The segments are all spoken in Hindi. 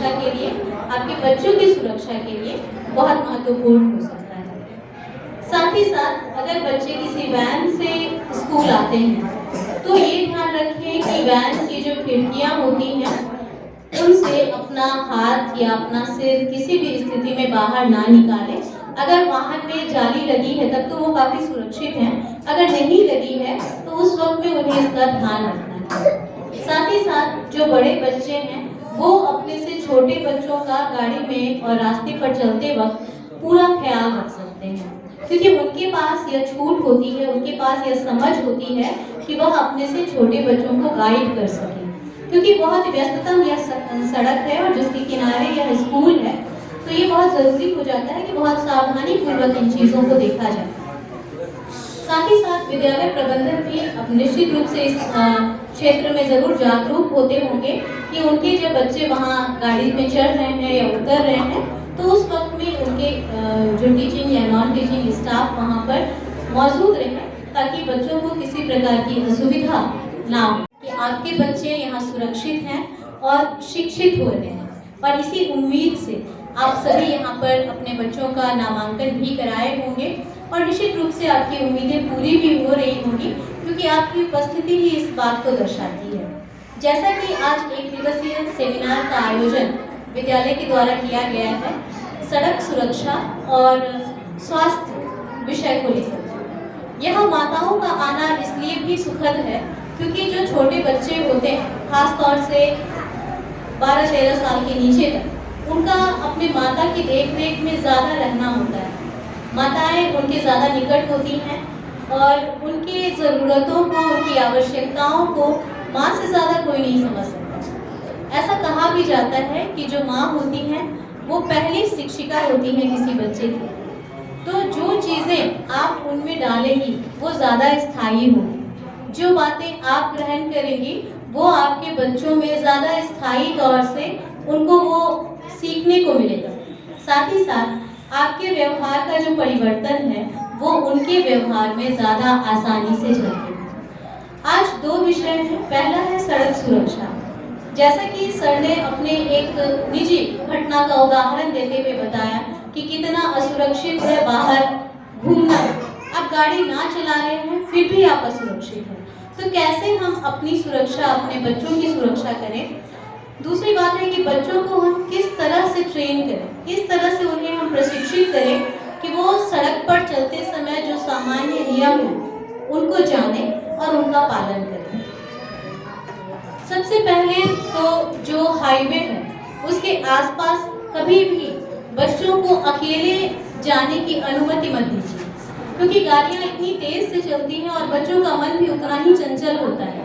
सुरक्षा के लिए, आपके बच्चों की सुरक्षा के लिए बहुत महत्वपूर्ण हो सकता है। साथ ही साथ अगर बच्चे किसी वैन से स्कूल आते हैं तो ये ध्यान रखें कि वैन की जो खिड़कियां होती हैं उनसे अपना हाथ या अपना सिर किसी भी स्थिति में बाहर ना निकालें। अगर वाहन में जाली लगी है तब तो वो काफ़ी सुरक्षित है, अगर नहीं लगी है तो उस वक्त में उन्हें इसका ध्यान रखना है। साथ ही साथ जो बड़े बच्चे हैं वो अपने से छोटे बच्चों का गाड़ी में और रास्ते पर चलते वक्त पूरा ख्याल रख सकते हैं, क्योंकि उनके पास यह छूट होती है, उनके पास यह समझ होती है कि वह अपने से छोटे बच्चों को गाइड कर सकें। क्योंकि बहुत व्यस्ततम यह सड़क है और जिसके किनारे यह स्कूल है, तो ये बहुत ज़रूरी हो जाता है कि बहुत सावधानी पूर्वक इन चीज़ों को देखा जाए। साथ ही साथ विद्यालय प्रबंधन भी अब निश्चित रूप से इस क्षेत्र में ज़रूर जागरूक होते होंगे कि उनके जब बच्चे वहाँ गाड़ी में चढ़ रहे हैं या उतर रहे हैं तो उस वक्त में उनके जो टीचिंग या नॉन टीचिंग स्टाफ वहाँ पर मौजूद रहें, ताकि बच्चों को किसी प्रकार की असुविधा ना हो, कि आपके बच्चे यहाँ सुरक्षित हैं और शिक्षित हो रहे हैं। और इसी उम्मीद से आप सभी यहाँ पर अपने बच्चों का नामांकन भी कराए होंगे और निश्चित रूप से आपकी उम्मीदें पूरी भी हो रही होंगी, क्योंकि आपकी उपस्थिति ही इस बात को दर्शाती है। जैसा कि आज एक दिवसीय सेमिनार का आयोजन विद्यालय के द्वारा किया गया है सड़क सुरक्षा और स्वास्थ्य विषय को लेकर, यह माताओं का आना इसलिए भी सुखद है क्योंकि जो छोटे बच्चे होते हैं, खासतौर से 12-13 साल के नीचे तक, उनका अपने माता की देखरेख में ज़्यादा रहना होता है। माताएं उनके ज़्यादा निकट होती हैं और उनकी ज़रूरतों को, उनकी आवश्यकताओं को माँ से ज़्यादा कोई नहीं समझ सकता। ऐसा कहा भी जाता है कि जो माँ होती हैं वो पहली शिक्षिका होती हैं किसी बच्चे की, तो जो चीज़ें आप उनमें डालेंगी वो ज़्यादा स्थायी होंगी, जो बातें आप ग्रहण करेंगी वो आपके बच्चों में ज़्यादा स्थायी तौर से उनको वो सीखने को मिलेगा। साथ ही साथ आपके व्यवहार का जो परिवर्तन है वो उनके व्यवहार में ज़्यादा आसानी से झलकेगा। आज 2 विषय हैं। पहला है सड़क सुरक्षा। जैसा कि सर ने अपने एक निजी घटना का उदाहरण देते हुए बताया कि कितना असुरक्षित है बाहर घूमना। आप गाड़ी ना चला रहे हैं फिर भी आप असुरक्षित हैं, तो कैसे हम अपनी सुरक्षा, अपने बच्चों की सुरक्षा करें। दूसरी बात है कि बच्चों को हम किस तरह से ट्रेन करें, किस तरह से उन्हें हम प्रशिक्षित करें कि वो सड़क पर चलते समय जो सामान्य नियम हैं उनको जानें और उनका पालन करें। सबसे पहले तो जो हाईवे है उसके आसपास कभी भी बच्चों को अकेले जाने की अनुमति मत दीजिए, क्योंकि गाड़ियाँ इतनी तेज से चलती हैं और बच्चों का मन भी उतना ही चंचल होता है।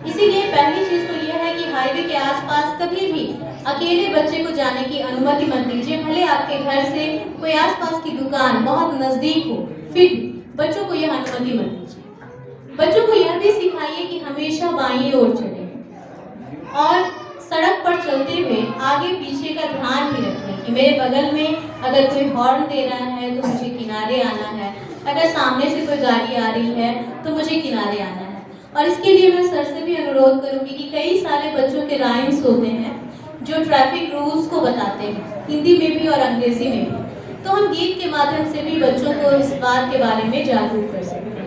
इसीलिए पहली चीज़ तो यह है कि हाईवे के आसपास कभी भी अकेले बच्चे को जाने की अनुमति मत दीजिए। भले आपके घर से कोई आसपास की दुकान बहुत नज़दीक हो, फिर बच्चों को यह अनुमति मत दीजिए। बच्चों को यह भी सिखाइए कि हमेशा बाईं ओर चलें और सड़क पर चलते हुए आगे पीछे का ध्यान भी रखें कि मेरे बगल में अगर कोई हॉर्न दे रहा है तो मुझे किनारे आना है, अगर सामने से कोई गाड़ी आ रही है तो मुझे किनारे आना है। और इसके लिए मैं सर से भी अनुरोध करूंगी कि कई सारे बच्चों के राइम्स होते हैं जो ट्रैफिक रूल्स को बताते हैं, हिंदी में भी और अंग्रेजी में भी, तो हम गीत के माध्यम से भी बच्चों को इस बात के बारे में जागरूक कर सकते हैं।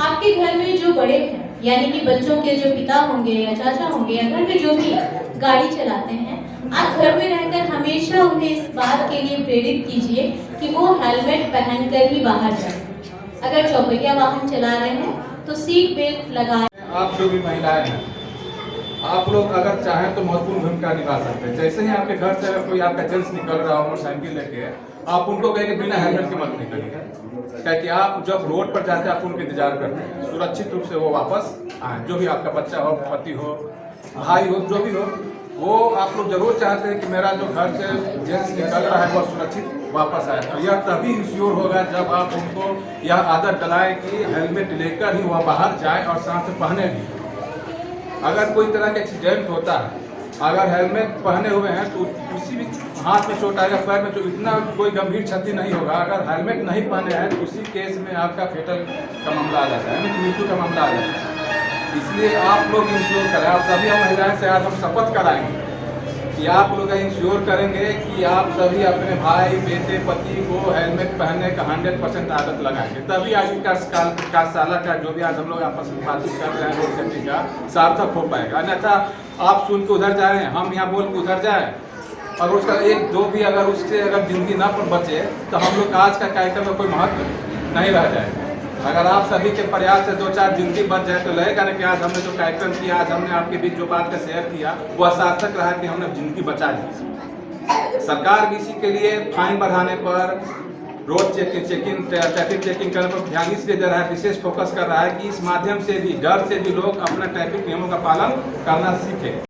आपके घर में जो बड़े हैं, यानी कि बच्चों के जो पिता होंगे या चाचा होंगे या घर में जो भी गाड़ी चलाते हैं, आप घर में रहकर हमेशा उन्हें इस बात के लिए प्रेरित कीजिए कि वो हेलमेट पहनकर ही बाहर जाए। अगर चौपहिया वाहन चला रहे हैं तो सीट बेल्ट लगाएं। आप जो भी महिलाएं हैं, आप लोग अगर चाहें तो महत्वपूर्ण भूमिका निभा सकते हैं। जैसे ही आपके घर से अगर कोई आपका जेंट्स निकल रहा हो मोटरसाइकिल लेके, आप उनको कहेंगे बिना हेलमेट के मत निकलिए, क्योंकि आप जब रोड पर जाते हैं आप उनका इंतजार करते हैं, सुरक्षित रूप से वो वापस आए। जो भी आपका बच्चा हो, पति हो, भाई हो, जो भी हो, वो आप लोग जरूर चाहते हैं कि मेरा जो घर से जेंट्स निकल रहा है वो सुरक्षित वापस आए। तो यह तभी इंश्योर होगा जब आप उनको यह आदत डलाएं कि हेलमेट लेकर ही वह बाहर जाए और साथ में पहने भी। अगर कोई तरह का एक्सीडेंट होता है, अगर हेलमेट पहने हुए हैं तो किसी भी हाथ में चोट आएगा, पैर में चोट, इतना कोई गंभीर क्षति नहीं होगा। अगर हेलमेट नहीं पहने हैं तो उसी केस में आपका फेटल का मामला आ जाता है, यानी मृत्यु का मामला आ जाता है। इसलिए आप लोग इंश्योर करें। आप सभी महिलाएं से आज हम शपथ कराएंगे कि आप लोग इंश्योर करेंगे कि आप सभी अपने भाई बेटे पति को हेलमेट पहनने का 100% आदत लगाएंगे, तभी आगे का कार्यशाला का जो भी आज हम लोग आपस में बातचीत कर रहे हैं रोड सेफ्टी का सार्थक हो पाएगा। अन्यथा आप सुन के उधर जा रहे हैं, हम यहाँ बोल के उधर जाए, अगर उसका एक दो भी अगर उससे अगर जिंदगी ना बचे तो हम लोग आज का कार्यक्रम में कोई महत्व नहीं रह जाएगा। अगर आप सभी के प्रयास से 2-4 जिंदगी बच जाए तो लगेगा ना कि आज हमने जो कार्यक्रम किया, आज हमने आपके बीच जो बात का शेयर किया वह सार्थक रहा कि हमने जिंदगी बचा ली। सरकार भी इसी के लिए फाइन बढ़ाने पर, रोड चेकिंग ट्रैफिक चेकिंग करने पर ध्यान इसलिए दे रहा है, विशेष फोकस कर रहा है कि इस माध्यम से भी, डर से भी लोग अपना ट्रैफिक नियमों का पालन करना सीखें।